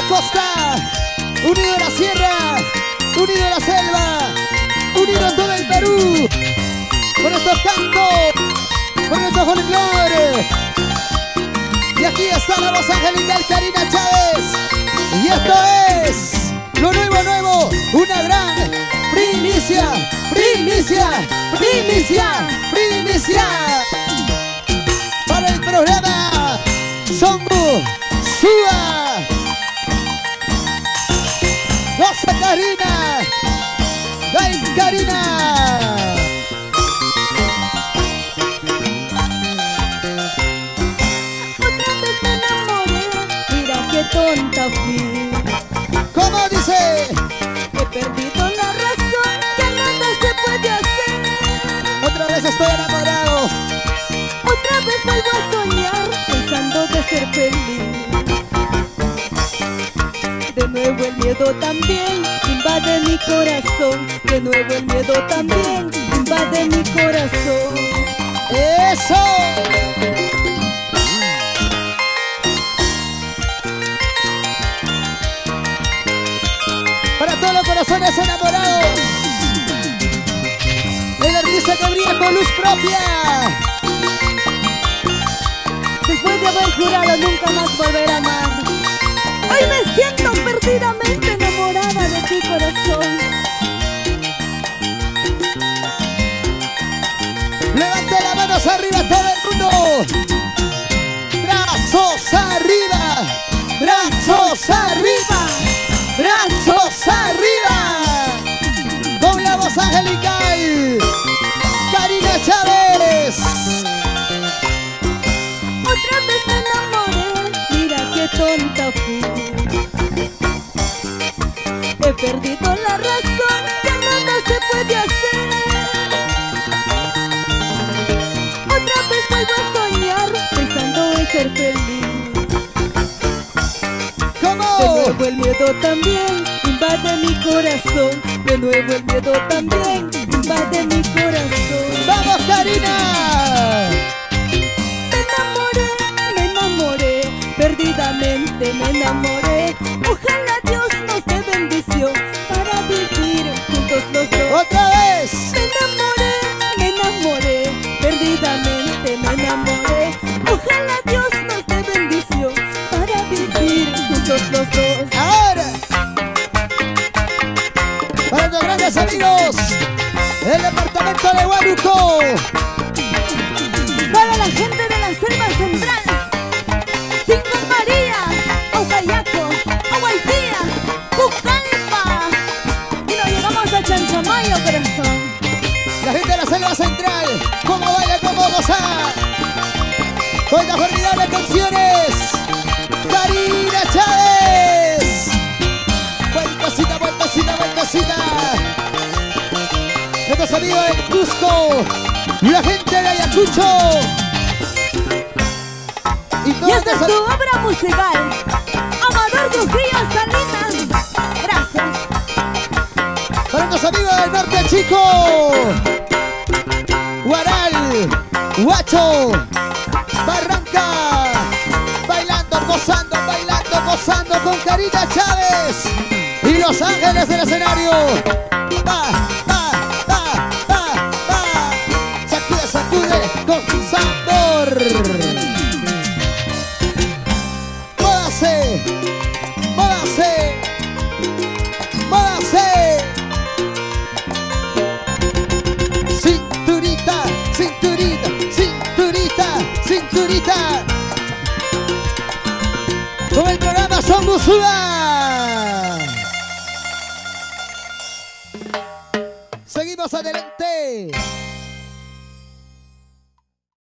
costa, unido a la sierra, unido a la selva, unido a todo el Perú. Con estos cantos, con estos folclores. Y aquí está la voz angelical Karina Chávez. Y esto es lo nuevo, una gran primicia, primicia, primicia, primicia. Para el programa Songo Suba. Goza Karina, ¡ay Karina! Tonta fui. ¿Cómo dice? He perdido la razón, que nada se puede hacer. Otra vez estoy enamorado. Otra vez vuelvo a soñar, pensando de ser feliz. De nuevo el miedo también invade mi corazón. De nuevo el miedo también invade mi corazón. ¡Eso! Para todos los corazones enamorados, el artista que brilla con luz propia. Después de haber jurado nunca más volver a amar, hoy me siento perdidamente enamorada de ti, corazón. Levante las manos arriba todo el mundo. Brazos arriba, brazos arriba, brazos arriba. Con la voz angelical Karina Chávez. Otra vez me enamoré, mira qué tonta fui. He perdido la razón, ya nada se puede hacer. Otra vez vuelvo a soñar, pensando en ser feliz. ¿Cómo? De nuevo el miedo también invade mi corazón. De nuevo el miedo también invade mi corazón. ¡Vamos, Karina! Me enamoré, perdidamente me enamoré. Ojalá Dios nos dé bendición para vivir juntos los dos. ¡Otra vez! Me enamoré, perdidamente me enamoré. Ojalá Dios nos dé bendición para vivir juntos los dos. Ahora, para los grandes amigos del departamento de Huánuco, Para la gente de la selva central, Tingo María, Ocayaco, Aguaitía, Pucallpa. Y nos llegamos a Chanchamayo, corazón. la gente de la selva central, cómo baila, cómo goza, con las formidables canciones, Karina Chávez. Vueltacita, vueltacita, vueltacita. Nuestros amigos del Cusco, la gente de Ayacucho. Y esta es tu obra musical, Amador Trujillo Salinas. Gracias. Para nuestros amigos del norte, chico, Guaral, Huacho, Barranca, bailando, gozando con Karina Chávez y Los Ángeles del escenario. Va, va, va, va, va. Sacude, sacude con sabor. Módase, módase, módase. Cinturita, cinturita, cinturita, cinturita. Con el programa Songo Suba. Seguimos adelante.